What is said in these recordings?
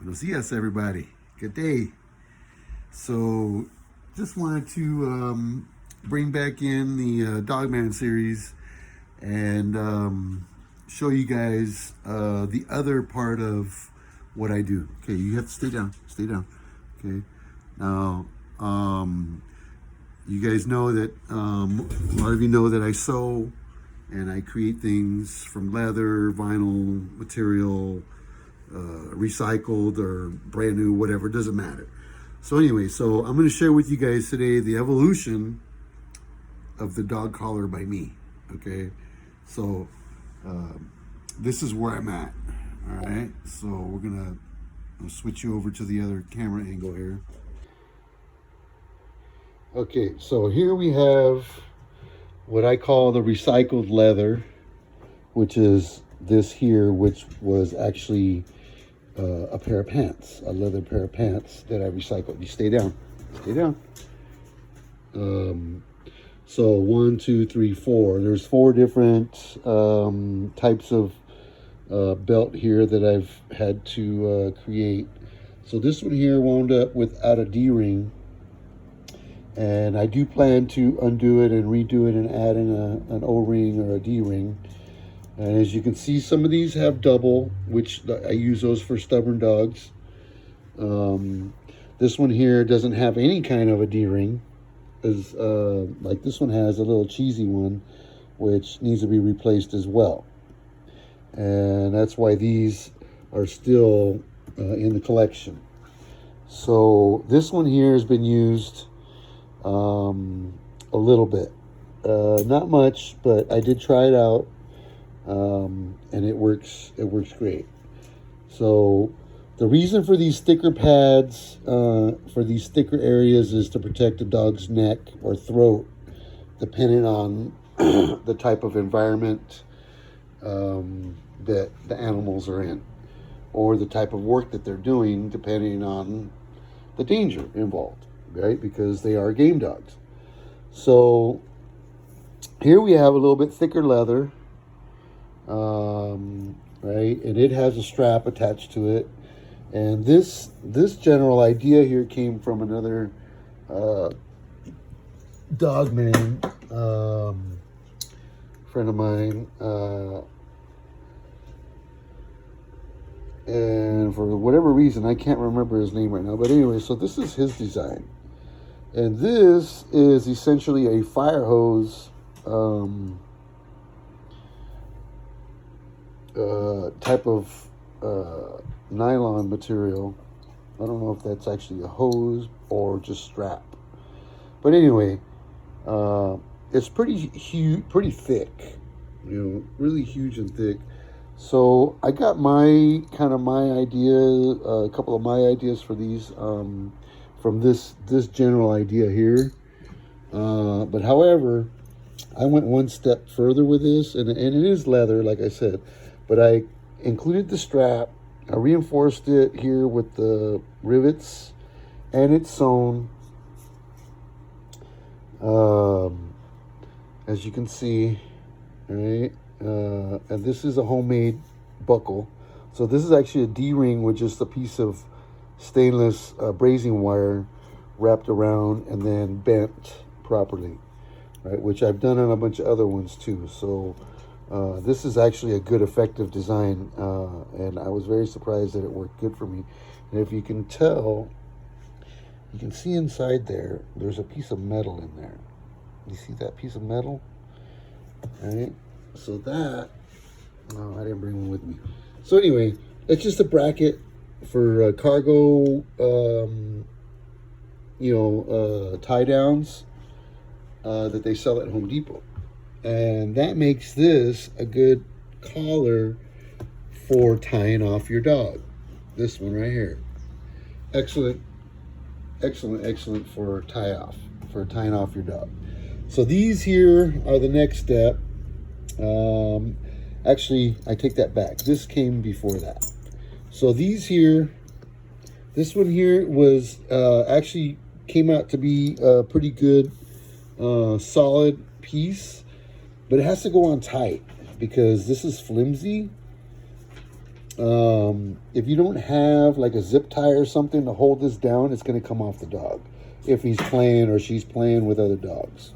Buenos dias, everybody. Good day. So, just wanted to bring back in the DogMan Series and show you guys the other part of what I do. Okay, you have to stay down. Stay down. Okay. Now, you guys know that a lot of you know that I sew and I create things from leather, vinyl material, recycled or brand new, whatever, it doesn't matter. So anyway, so I'm going to share with you guys today the evolution of the dog collar by me. Okay, so this is where I'm at. All right, so we're gonna switch you over to the other camera angle here. Okay, so here we have what I call the recycled leather, which is this here, which was actually a pair of pants, a leather pair of pants that I recycled. You stay down, stay down. So 1, 2, 3, 4. There's 4 different types of belt here that I've had to create. So this one here wound up without a D-ring, and I do plan to undo it and redo it and add in an O-ring or a D-ring. And as you can see, some of these have double, which I use those for stubborn dogs. This one here doesn't have any kind of a D-ring, as like this one has a little cheesy one, which needs to be replaced as well. And that's why these are still in the collection. So this one here has been used a little bit, not much, but I did try it out. And it works great. So the reason for these thicker pads, for these thicker areas, is to protect the dog's neck or throat, depending on the type of environment that the animals are in, or the type of work that they're doing, depending on the danger involved, right? Because they are game dogs. So here we have a little bit thicker leather. Right, and it has a strap attached to it, and this general idea here came from another DogMan friend of mine, and for whatever reason I can't remember his name right now, but anyway, so this is his design, and this is essentially a fire hose type of nylon material. I don't know if that's actually a hose or just strap, but anyway, it's pretty huge, pretty thick, really huge and thick. So I got my idea, a couple of my ideas for these from this general idea here, but however, I went one step further with this, and it is leather, like I said. But I included the strap, I reinforced it here with the rivets, and it's sewn. As you can see, right? And this is a homemade buckle. So this is actually a D-ring with just a piece of stainless brazing wire wrapped around and then bent properly, right? Which I've done on a bunch of other ones too. So this is actually a good, effective design, and I was very surprised that it worked good for me. And if you can tell, you can see inside there, there's a piece of metal in there. You see that piece of metal? All right, so that, oh, I didn't bring one with me. So anyway, it's just a bracket for cargo, tie downs that they sell at Home Depot. And that makes this a good collar for tying off your dog. This one right here. Excellent, excellent, excellent for tying off your dog. So these here are the next step. Actually, I take that back. This came before that. So these here, this one here was actually came out to be a pretty good, solid piece. But it has to go on tight because this is flimsy, If you don't have like a zip tie or something to hold this down, it's going to come off the dog if he's playing or she's playing with other dogs.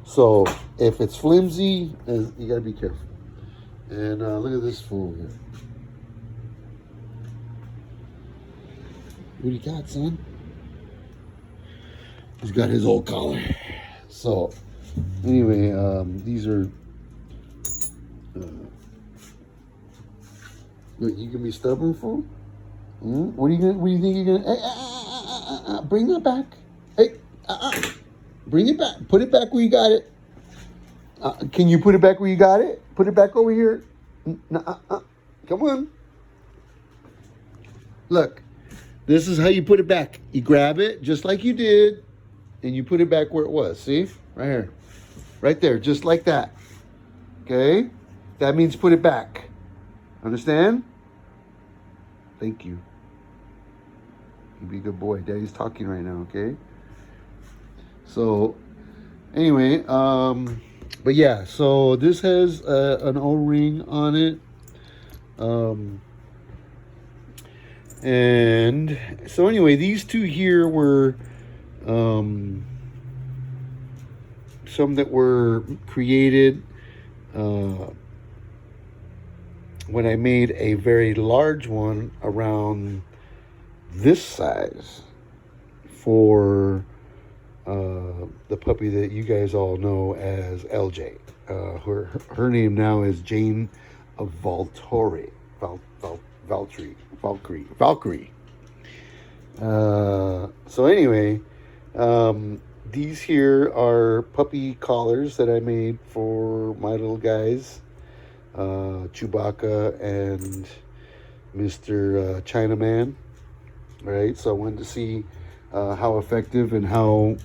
So if it's flimsy, you got to be careful. And look at this fool here. What do you got, son? He's got his old collar. So anyway, these are. You can be stubborn, fool. What do you think you're gonna? Hey, bring that back. Hey, bring it back. Put it back where you got it. Can you put it back where you got it? Put it back over here. Come on. Look, this is how you put it back. You grab it just like you did, and you put it back where it was. See, right here, right there, just like that. Okay, that means put it back. Understand? Thank you. You be a good boy. Daddy's talking right now, okay? So, anyway, but yeah, so this has an O-ring on it. And so anyway, these two here were some that were created when I made a very large one around this size for the puppy that you guys all know as LJ. Her name now is Jane of Valkyrie. So anyway, these here are puppy collars that I made for my little guys. Chewbacca and Mr. Chinaman, right? So I wanted to see how effective and how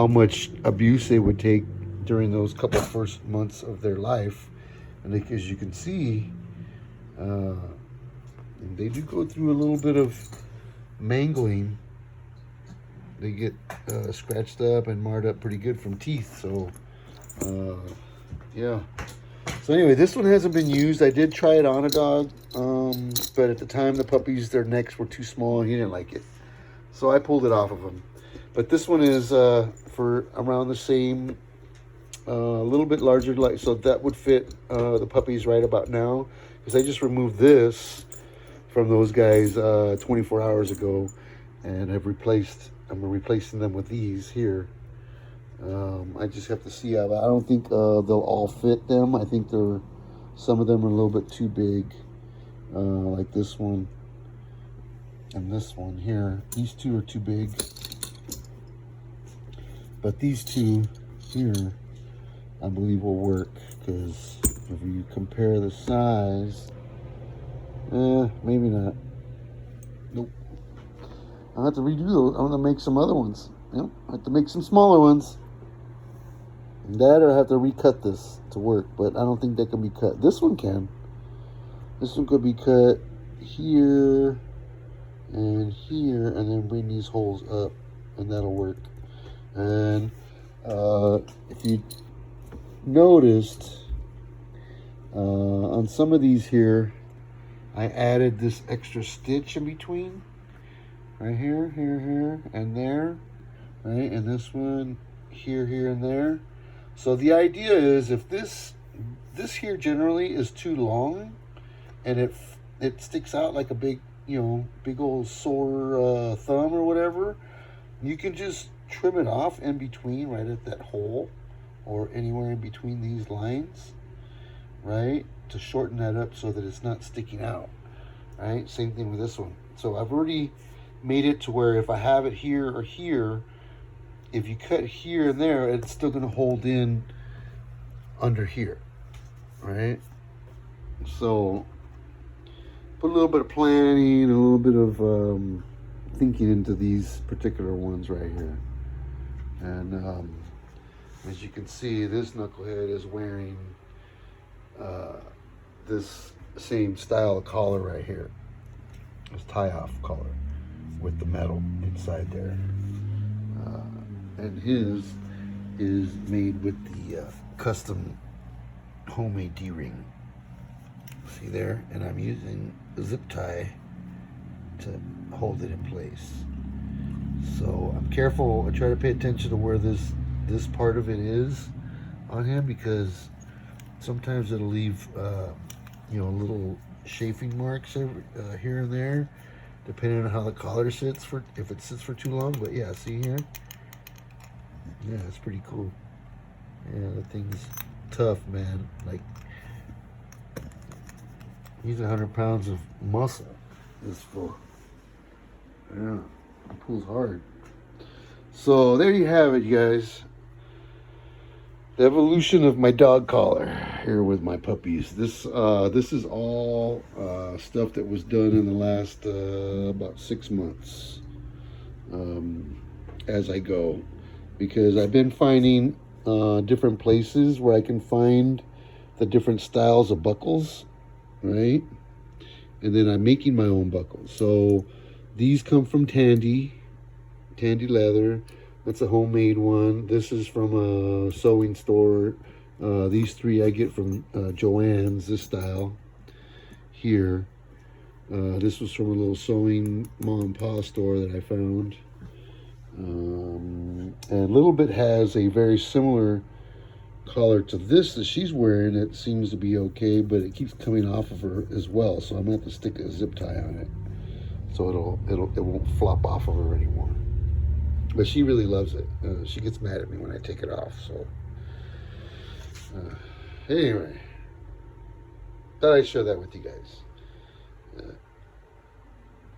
much abuse they would take during those couple first months of their life. And as you can see, they do go through a little bit of mangling. They get scratched up and marred up pretty good from teeth. So, yeah. So anyway, this one hasn't been used. I did try it on a dog, but at the time the puppies, their necks were too small and he didn't like it. So I pulled it off of him. But this one is for around the same, a little bit larger, so that would fit the puppies right about now. Because I just removed this from those guys 24 hours ago, and I'm replacing them with these here. I just have to see. I don't think they'll all fit them. I think some of them are a little bit too big, like this one and this one here. These two are too big, but these two here, I believe, will work. Because if you compare the size, maybe not. Nope. I'll have to redo those. I'm gonna make some other ones. Yep, I have to make some smaller ones. That, or I have to recut this to work, but I don't think that can be cut. This one can. This one could be cut here and here, and then bring these holes up, and that'll work. And if you noticed, on some of these here, I added this extra stitch in between, right here, here, and there, right, and this one here, and there. So the idea is, if this here generally is too long, and it sticks out like a big, big old sore thumb or whatever, you can just trim it off in between, right at that hole, or anywhere in between these lines, right, to shorten that up so that it's not sticking out, right? Same thing with this one. So I've already made it to where if I have it here or here, if you cut here and there, it's still going to hold in under here, right? So put a little bit of planning, a little bit of thinking into these particular ones right here. And as you can see, this knucklehead is wearing this same style of collar right here. This tie-off collar with the metal inside there. And his is made with the custom homemade D-ring. See there? And I'm using a zip tie to hold it in place. So I'm careful. I try to pay attention to where this part of it is on him, because sometimes it'll leave little chafing marks here and there, depending on how the collar sits, for if it sits for too long. But yeah, see here? Yeah, it's pretty cool. Yeah, the thing's tough, man. Like, he's 100 pounds of muscle. This fool. Yeah, it pulls hard. So there you have it, you guys. The evolution of my dog collar here with my puppies. This is all stuff that was done in the last about 6 months, as I go, because I've been finding different places where I can find the different styles of buckles, right? And then I'm making my own buckles. So these come from Tandy Leather. That's a homemade one. This is from a sewing store. These three I get from Joann's, this style here. This was from a little sewing mom and pop store that I found. And Little Bit has a very similar collar to this that she's wearing. It seems to be okay, but it keeps coming off of her as well. So I'm gonna have to stick a zip tie on it, so it won't flop off of her anymore. But she really loves it. She gets mad at me when I take it off. So anyway, thought I'd share that with you guys.